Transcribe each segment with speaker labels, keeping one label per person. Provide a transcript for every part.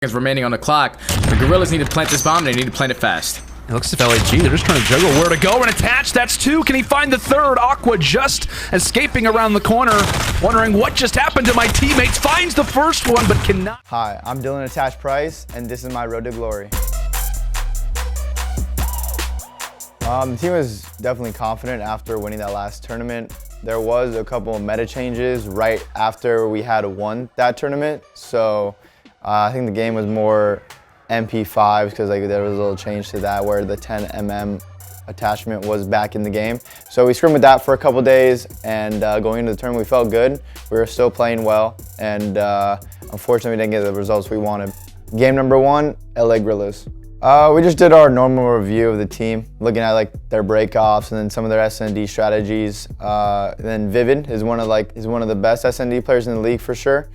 Speaker 1: Seconds remaining on the clock. The Gorillas need to plant this bomb. They need to plant it fast.
Speaker 2: It looks as if LAG, they're just trying to juggle where to go and attach. That's two. Can he find the third? Aqua just escaping around the corner, wondering what just happened to my teammates. Finds the first one, but cannot.
Speaker 3: Hi, I'm Dylan Attach Price, and this is my road to glory. The team was definitely confident after winning that last tournament. There was a couple of meta changes right after we had won that tournament, so I think the game was more MP5s because there was a little change to that where the 10mm attachment was back in the game. So we scrimmed with that for a couple days, and going into the tournament we felt good. We were still playing well, and unfortunately we didn't get the results we wanted. Game number one, LA Gorillas. We just did our normal review of the team, looking at their breakoffs and then some of their S&D strategies. Then Vivid is one of the best S&D players in the league for sure.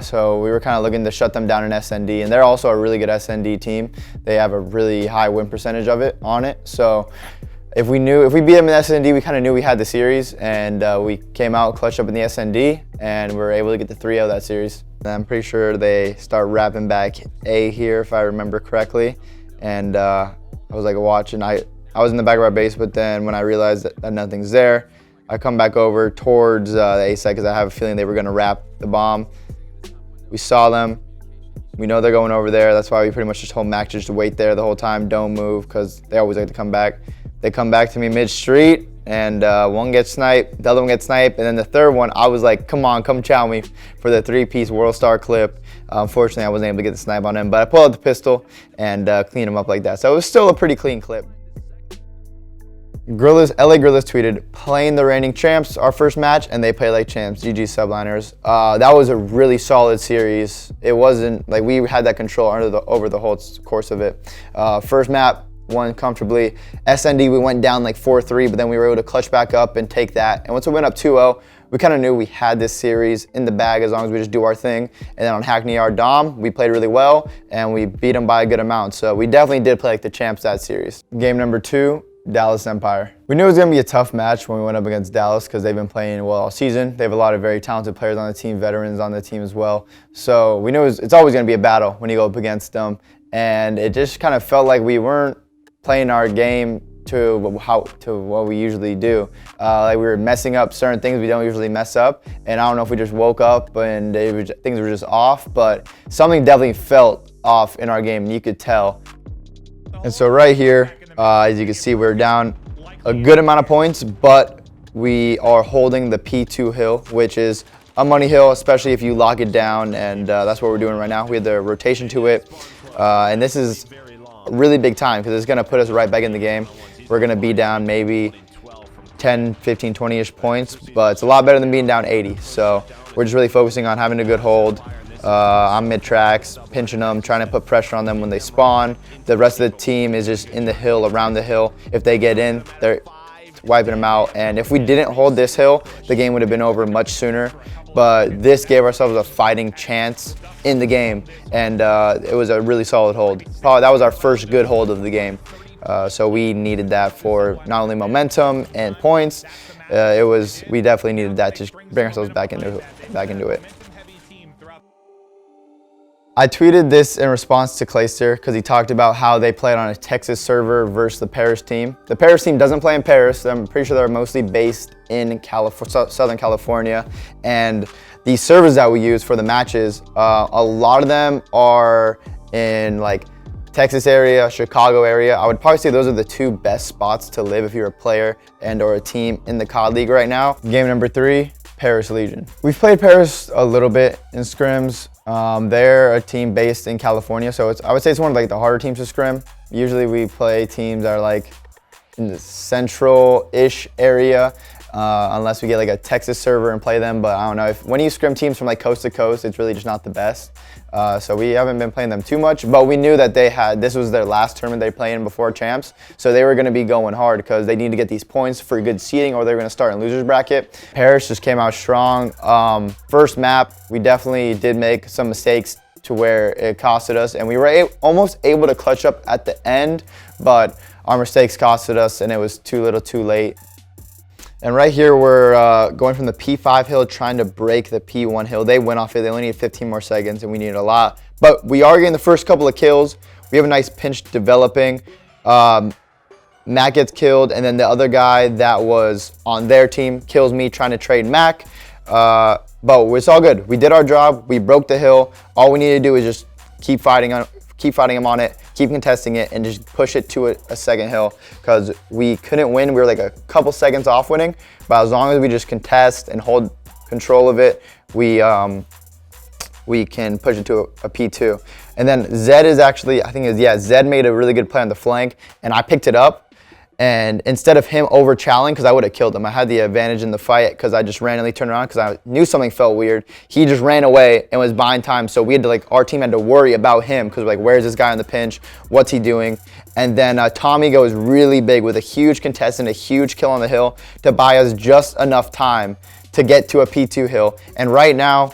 Speaker 3: So we were kind of looking to shut them down in S&D, and they're also a really good S&D team. They have a really high win percentage on it. So if we beat them in S&D, we kind of knew we had the series, and we came out clutched up in the S&D, and we were able to get the 3-0 that series. I'm pretty sure they start wrapping back A here, if I remember correctly. And I was watching. I was in the back of our base, but then when I realized that nothing's there, I come back over towards the A side because I have a feeling they were going to wrap the bomb. We saw them. We know they're going over there. That's why we pretty much just told Max just to wait there the whole time. Don't move, because they always like to come back. They come back to me mid-street, and one gets sniped, the other one gets sniped, and then the third one, I was like, come on, come chow me for the 3-piece World Star clip. Unfortunately, I wasn't able to get the snipe on him, but I pulled out the pistol and cleaned him up like that. So it was still a pretty clean clip. LA Gorillas tweeted, playing the reigning champs, our first match, and they play like champs, GG Subliners. That was a really solid series. It wasn't, we had that control over the whole course of it. First map, won comfortably. S&D, we went down 4-3, but then we were able to clutch back up and take that. And once we went up 2-0, we kind of knew we had this series in the bag as long as we just do our thing. And then on Hackney, our Dom, we played really well, and we beat them by a good amount. So we definitely did play like the champs that series. Game number two, Dallas Empire. We knew it was going to be a tough match when we went up against Dallas because they've been playing well all season. They have a lot of very talented players on the team, veterans on the team as well. So we knew it's always going to be a battle when you go up against them. And it just kind of felt like we weren't playing our game to what we usually do. We were messing up certain things we don't usually mess up, and I don't know if we just woke up and things were just off, but something definitely felt off in our game, and you could tell. And so right here, as you can see, we're down a good amount of points, but we are holding the P2 hill, which is a money hill, especially if you lock it down, and that's what we're doing right now. We have the rotation to it, and this is really big time because it's going to put us right back in the game. We're going to be down maybe 10, 15, 20-ish points, but it's a lot better than being down 80. So we're just really focusing on having a good hold. I'm mid-tracks, pinching them, trying to put pressure on them when they spawn. The rest of the team is just in the hill, around the hill. If they get in, they're wiping them out. And if we didn't hold this hill, the game would have been over much sooner. But this gave ourselves a fighting chance in the game, and it was a really solid hold. Probably that was our first good hold of the game. So we needed that for not only momentum and points. We definitely needed that to bring ourselves back into it. I tweeted this in response to Clayster because he talked about how they played on a Texas server versus the Paris team. The Paris team doesn't play in Paris. I'm pretty sure they're mostly based in Southern California. And these servers that we use for the matches, a lot of them are in Texas area, Chicago area. I would probably say those are the two best spots to live if you're a player and or a team in the COD League right now. Game number three, Paris Legion. We've played Paris a little bit in scrims. They're a team based in California, so I would say it's one of the harder teams to scrim. Usually we play teams that are in the central-ish area, unless we get a Texas server and play them. But I don't know, when you scrim teams from coast to coast, it's really just not the best. So we haven't been playing them too much, but we knew that this was their last tournament they played in before champs, so they were going to be going hard because they need to get these points for good seeding, or they're going to start in losers bracket. Paris just came out strong. First map, we definitely did make some mistakes to where it costed us, and we were almost able to clutch up at the end, but our mistakes costed us, and it was too little too late. And right here, we're going from the P5 hill, trying to break the P1 hill. They went off it. They only need 15 more seconds, and we needed a lot. But we are getting the first couple of kills. We have a nice pinch developing. Mac gets killed, and then the other guy that was on their team kills me trying to trade Mac. But it's all good. We did our job. We broke the hill. All we need to do is just keep fighting him on it, keep contesting it, and just push it to a second hill, because we couldn't win. We were like a couple seconds off winning, but as long as we just contest and hold control of it, we can push it to a P2. And then Zed is actually, Zed made a really good play on the flank, and I picked it up. And instead of him over-challenging, because I would have killed him, I had the advantage in the fight because I just randomly turned around because I knew something felt weird. He just ran away and was buying time, so we had to, our team had to worry about him because we're like, where's this guy on the pinch? What's he doing? And then Tommy goes really big with a huge contest and a huge kill on the hill to buy us just enough time to get to a P2 hill. And right now,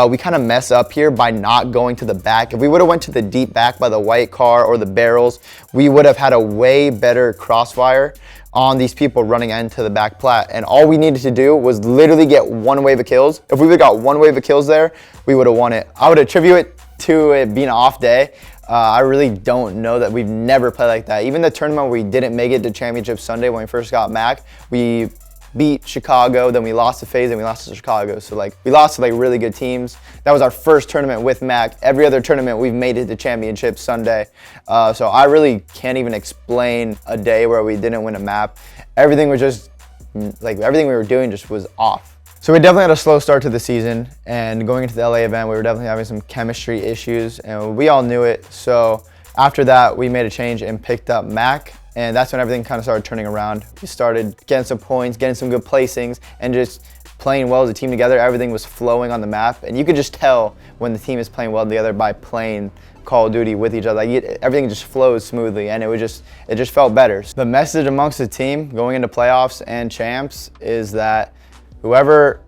Speaker 3: we kind of mess up here by not going to the back. If we would have went to the deep back by the white car or the barrels, we would have had a way better crossfire on these people running into the back plat. And all we needed to do was literally get one wave of kills. If we would have got one wave of kills there, we would have won it. I would attribute it to it being an off day. I really don't know that we've never played like that. Even the tournament where we didn't make it to Championship Sunday when we first got Mac, we beat Chicago, then we lost to FaZe, and we lost to Chicago. So we lost to really good teams. That was our first tournament with Mac. Every other tournament we've made it to Championship Sunday. So I really can't even explain a day where we didn't win a map. Everything was just everything we were doing just was off. So we definitely had a slow start to the season, and going into the LA event, we were definitely having some chemistry issues, and we all knew it. So after that, we made a change and picked up Mac. And that's when everything kind of started turning around. We started getting some points, getting some good placings, and just playing well as a team together. Everything was flowing on the map. And you could just tell when the team is playing well together by playing Call of Duty with each other. Everything just flows smoothly, and it just felt better. The message amongst the team going into playoffs and champs is that whoever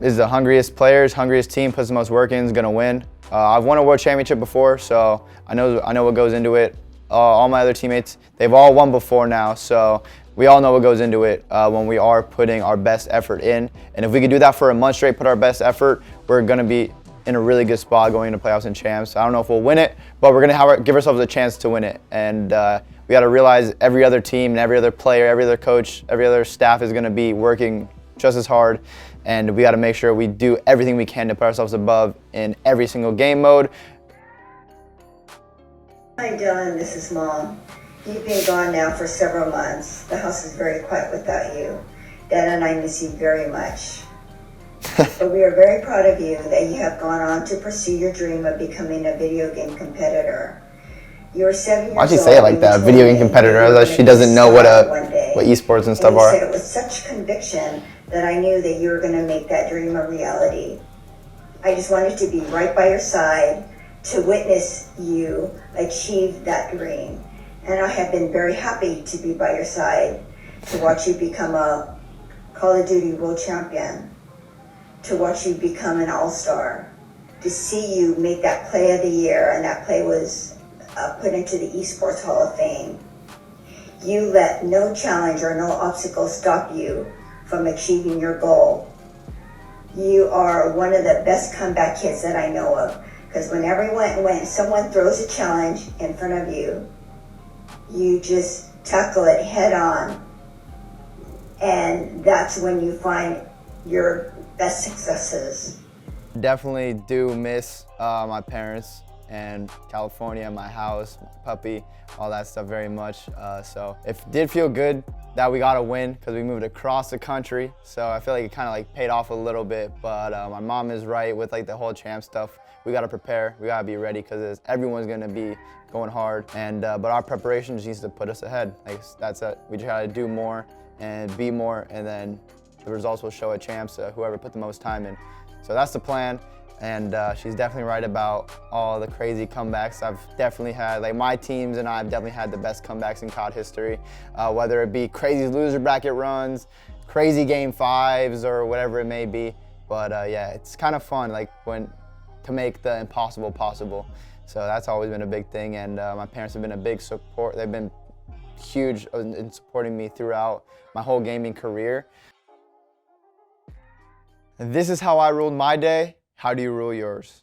Speaker 3: is the hungriest players, hungriest team, puts the most work in, is gonna win. I've won a world championship before, so I know what goes into it. All my other teammates, they've all won before now, so we all know what goes into it when we are putting our best effort in. And if we could do that for a month straight, put our best effort, we're going to be in a really good spot going into playoffs and champs. I don't know if we'll win it, but we're going to give ourselves a chance to win it. And we got to realize every other team and every other player, every other coach, every other staff is going to be working just as hard. And we got to make sure we do everything we can to put ourselves above in every single game mode.
Speaker 4: Hi Dylan, this is Mom. You've been gone now for several months. The house is very quiet without you. Dad and I miss you very much. But we are very proud of you that you have gone on to pursue your dream of becoming a video game competitor. You are 7 years old.
Speaker 3: Why'd she say it like that? Video game competitor? As she doesn't know what esports and stuff are.
Speaker 4: You said it with such conviction that I knew that you were going to make that dream a reality. I just wanted to be right by your side to witness you achieve that dream. And I have been very happy to be by your side, to watch you become a Call of Duty World Champion, to watch you become an All-Star, to see you make that play of the year, and that play was put into the Esports Hall of Fame. You let no challenge or no obstacle stop you from achieving your goal. You are one of the best comeback kids that I know of. Because when someone throws a challenge in front of you, you just tackle it head on. And that's when you find your best successes.
Speaker 3: Definitely do miss my parents and California, my house, my puppy, all that stuff very much. So it did feel good that we got a win because we moved across the country. So I feel like it kind of paid off a little bit, but my mom is right with the whole champ stuff. We got to prepare, we got to be ready because everyone's going to be going hard. And but our preparation just needs to put us ahead. That's it. We just got to do more and be more, and then the results will show at champs, whoever put the most time in. So that's the plan. And she's definitely right about all the crazy comebacks I've definitely had. My teams and I have definitely had the best comebacks in COD history, whether it be crazy loser bracket runs, crazy game 5s, or whatever it may be. But yeah, it's kind of fun to make the impossible possible. So that's always been a big thing, and my parents have been a big support. They've been huge in supporting me throughout my whole gaming career. This is how I ruled my day. How do you rule yours?